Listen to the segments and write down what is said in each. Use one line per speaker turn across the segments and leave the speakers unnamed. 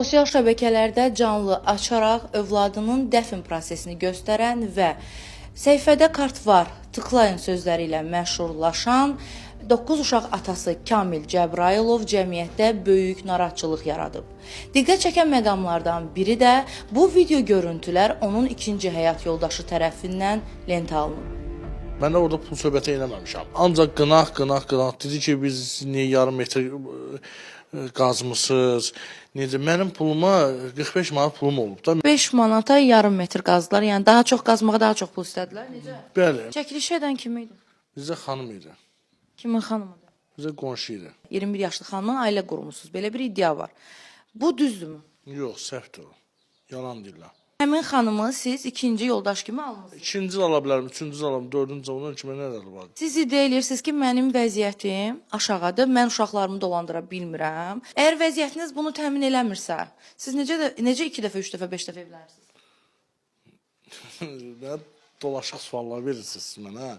Sosial şəbəkələrdə canlı açaraq övladının dəfn prosesini göstərən və səhifədə kart var, tıklayın sözləri ilə məşhurlaşan 9 uşaq atası Kamil Cəbrayılov cəmiyyətdə böyük narahatçılıq yaradıb. Diqqət çəkən məqamlardan biri də bu video görüntülər onun ikinci həyat yoldaşı tərəfindən lentə alınıb.
Mən də orada pul söhbəti eləməmişəm. Ancaq qınaq dedi ki, biz niyə yarım metr qazmısınız? Necə? Mənim puluma 45 manat pulum olub da.
5 manata yarım metr qazdılar, yəni daha çox qazmağa daha çox pul istədilər. Necə?
Bəli.
Çəkiliş edən kim idi?
Bizə xanım idi.
Kimin xanımıdır?
Bizə qonşu idi.
21 yaşlı xanımla ailə qurmusunuz. Belə bir iddia var. Bu düzdürmü?
Yox, səhvdir o. Yalan deyirlər.
Həmin xanımı siz ikinci yoldaş kimi almısınız.
İkinci ala bilərəm, üçüncü alam, dördüncü onun kimi nədir var?
Siz iddia edirsiniz ki, mənim vəziyyətim aşağıdır, mən uşaqlarımı dolandıra bilmirəm. Əgər vəziyyətiniz bunu təmin eləmirsə, siz necə 2 dəfə, 3 dəfə, 5 dəfə evlənirsiniz?
Mən dolaşıq suallar verirsiniz mənə.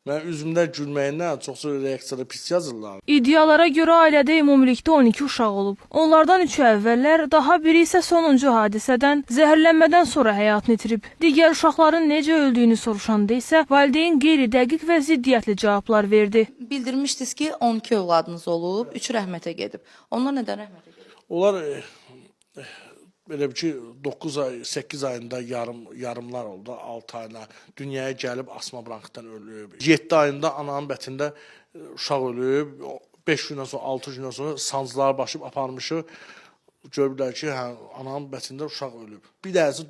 Mən üzümdə gülməyindən çoxsu reaksiyada pis yazırlar.
İddialara görə ailədə ümumilikdə 12 uşaq olub. Onlardan 3-ü əvvəllər, daha biri isə sonuncu hadisədən, zəhərlənmədən sonra həyatını itirib. Digər uşaqların necə öldüyünü soruşanda isə valideyn qeyri-dəqiq və ziddiyyətli cavablar verdi.
Bildirmişdiniz ki, 12 övladınız olub, 3 rəhmətə gedib. Onlar nədən rəhmətə gedib?
Onlar belə bir ki, 9 ay, 8 ayında yarımlar oldu, 6 ayına dünyaya gəlib asma bronxitdən ölüb. 7 ayında ananın bətində uşaq ölüb, 5 gündən sonra, 6 gündən sonra sancılar başıb aparmışıq. Gördülər ki, ananın bətində uşaq ölüb. Bir dənəsi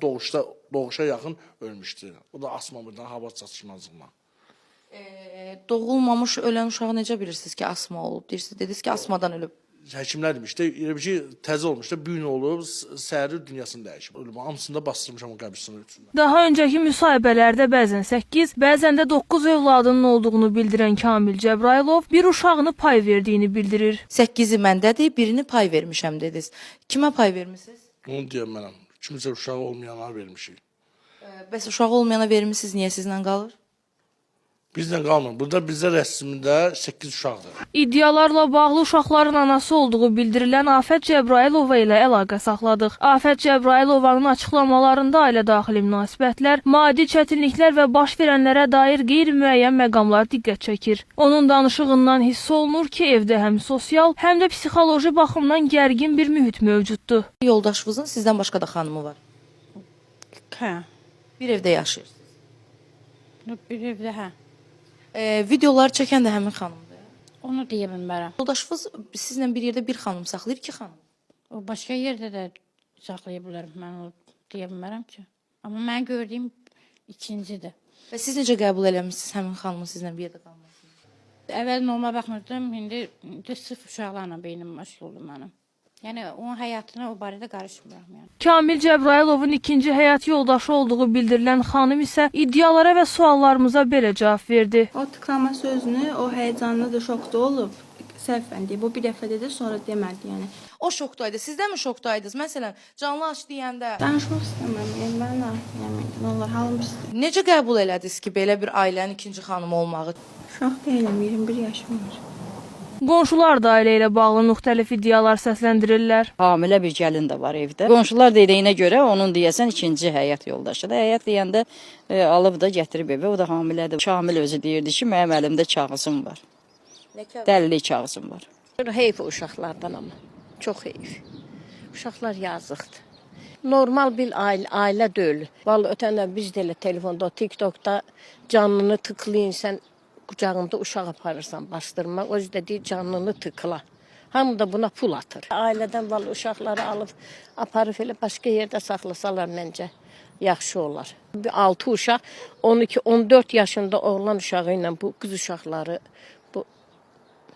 doğuşa yaxın ölmüşdü. O da asma hava çatışmazlığından.
Doğulmamış ölən uşağı necə bilirsiniz ki, asma olub? Dediniz ki, asmadan ölüb.
Həkimlər demişdi, elə bir ki, təzə olmuşdu, büyün olub, səhri dünyasını dəyişib. Ölüm, hamısında bastırmışam o qəbirstanın üçün.
Daha öncəki müsahibələrdə bəzən 8, bəzən də 9 övladının olduğunu bildirən Kamil Cəbrayılov bir uşağını pay verdiyini bildirir.
8-i məndədir, birini pay vermişəm dediniz. Kimə pay vermişsiniz?
Onu deyəm mənəm. Kimsə uşağı olmayanlara vermişik.
Bəs uşağı olmayana vermişsiniz, niyə sizlə qalır?
Bizlə qalmır. Burada bizdə rəsmində 8 uşaqdır.
İddialarla bağlı uşaqların anası olduğu bildirilən Afət Cəbrayılova ilə əlaqə saxladıq. Afət Cəbrayılovanın açıqlamalarında ailə daxili münasibətlər, maddi çətinliklər və baş verənlərə dair qeyri-müəyyən məqamlar diqqət çəkir. Onun danışığından hiss olunur ki, evdə həm sosial, həm də psixoloji baxımdan gərgin bir mühit mövcuddur.
Yoldaşınızın sizdən başqa da xanımı var.
Hə.
Bir evdə yaşayırsınız.
Bir evdə hə.
Videoları çəkən də həmin xanımdır.
Onu deyə bilmərəm.
Yoldaşınız sizlə bir yerdə bir xanım saxlayır, 2 xanım.
O başqa yerdə də saxlaya bilərəm. Mən onu deyə bilmərəm ki. Amma mən gördüyüm ikincidir.
Və siz necə qəbul eləmişsiniz həmin xanımın sizlə bir yerdə qalmasını?
Əvvəl normal baxmırdım. İndi sırf uşaqlarla beynim məşğuldur mənim. Yəni onun həyatına o barədə qarışmıram yəni.
Kamil Cəbrayilovun ikinci həyat yoldaşı olduğu bildirilən xanım isə iddialara və suallarımıza belə cavab verdi.
O tıklanma sözünü, o həyəcanlıdır, şokda olub. Səhvən deyib, o bir dəfə dedi, sonra demədi yəni.
O şokdaydı, siz də mi şokdaydınız? Məsələn, canlı aç deyəndə
Danışmaq istəməm, yəni mən nə olar, halım pisdir.
necə qəbul elədiniz ki, belə bir ailənin ikinci xanımı olmağı?
Uşaq deyiləm, 21 yaşım var.
Qonşular da ailə ilə bağlı müxtəlif iddialar səsləndirirlər.
Hamilə bir gəlin də var evdə. Qonşular dediyinə görə onun deyəsən ikinci həyat yoldaşıdır. Həyat deyəndə alıb da gətirib evə, o da hamilədir. Şamil özü deyirdi ki, mənim əlimdə kağızım var. Dəlilik kağızım var.
Heyf uşaqlardan amma, çox heyf. Uşaqlar yazıqdır. Normal bir ailə deyil. Vallahi ötəndən biz də elə telefonda, TikTokda canını tıklayın, sən qucağında uşaq aparırsan bastırmaq, özü də deyir canını tıkla. Hamı da buna pul atır. Ailədən vallahi uşaqları alıb aparıb elə başqa yerdə saxlasalar məncə yaxşı olar. 6 uşaq, 12-14 yaşında oğlan uşağı ilə bu qız uşaqları bu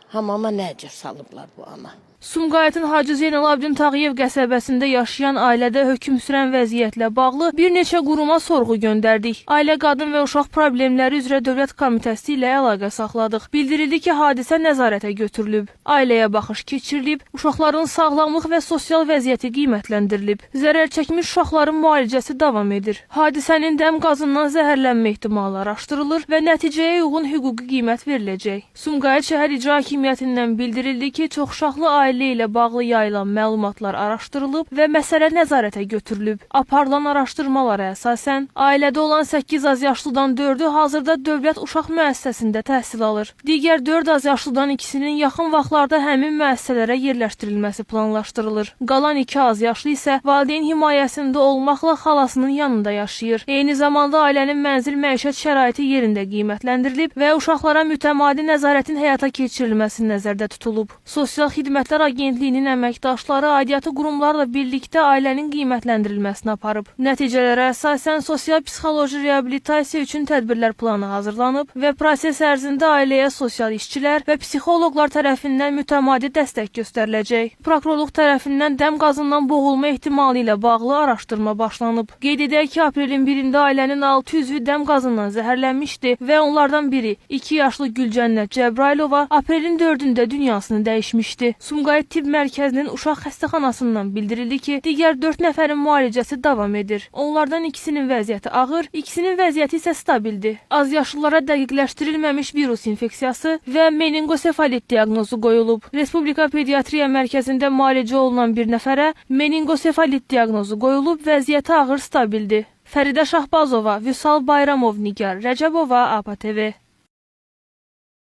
hamama necə salıblar bu ana.
Sumqayıtın Hacı Zeynalabdin Tağıyev qəsəbəsində yaşayan ailədə hökm sürən vəziyyətlə bağlı bir neçə quruma sorğu göndərdik. Ailə Qadın və Uşaq Problemləri üzrə Dövlət Komitəsi ilə əlaqə saxladıq. Bildirildi ki, hadisə nəzarətə götürülüb. Ailəyə baxış keçirilib, uşaqların sağlamlıq və sosial vəziyyəti qiymətləndirilib. Zərər çəkmiş uşaqların müalicəsi davam edir. Hadisənin dəm qazından zəhərlənmə ehtimalı araşdırılır və nəticəyə uyğun hüquqi qiymət veriləcək. Sumqayıt şəhər İcra Hakimiyyətindən bildirildi ki, çoxuşaqlı ailə ailə ilə bağlı yayılan məlumatlar araşdırılıb və məsələ nəzarətə götürülüb. Aparılan araşdırmalara əsasən, ailədə olan 8 azyaşlıdan 4-ü hazırda dövlət uşaq müəssisəsində təhsil alır. Digər 4 azyaşlıdan ikisinin yaxın vaxtlarda həmin müəssisələrə yerləşdirilməsi planlaşdırılır. Qalan 2 azyaşlı isə valideyn himayəsində olmaqla xalasının yanında yaşayır. Eyni zamanda ailənin mənzil məişət şəraiti yerində qiymətləndirilib və uşaqlara mütəmadi nəzarətin həyata keçirilməsi nəzərdə tutulub. Sosial Xidmətlər Agentliyinin əməkdaşları aidiyyatı qurumlarla birlikdə ailənin qiymətləndirilməsini aparıb. Nəticələrə əsasən sosial-psixoloji reabilitasiya üçün tədbirlər planı hazırlanıb və proses ərzində ailəyə sosial işçilər və psixoloqlar tərəfindən mütəmadi dəstək göstəriləcək. Prokurorluq tərəfindən dəm qazından boğulma ehtimalı ilə bağlı araşdırma başlanıb. Qeyd edək ki, aprelin 1-də ailənin 6 üzvü dəm qazından zəhərlənmişdi və onlardan biri 2 yaşlı Gülcənnət Cəbrailova aprelin 4-də dünyasını dəyişmişdi. Sumqayıt Tibb Mərkəzinin uşaq xəstəxanasından bildirildi ki, digər 4 nəfərin müalicəsi davam edir. Onlardan ikisinin vəziyyəti ağır, ikisinin vəziyyəti isə stabildir. Azyaşlılara dəqiqləşdirilməmiş virus infeksiyası və meningosefalit diaqnozu qoyulub. Respublika Pediatriya Mərkəzində müalicə olunan bir nəfərə meningosefalit diaqnozu qoyulub, vəziyyəti ağır stabildir. Fəridə Şahbazova, Vüsal Bayramov, Nigar Rəcəbova, APA TV.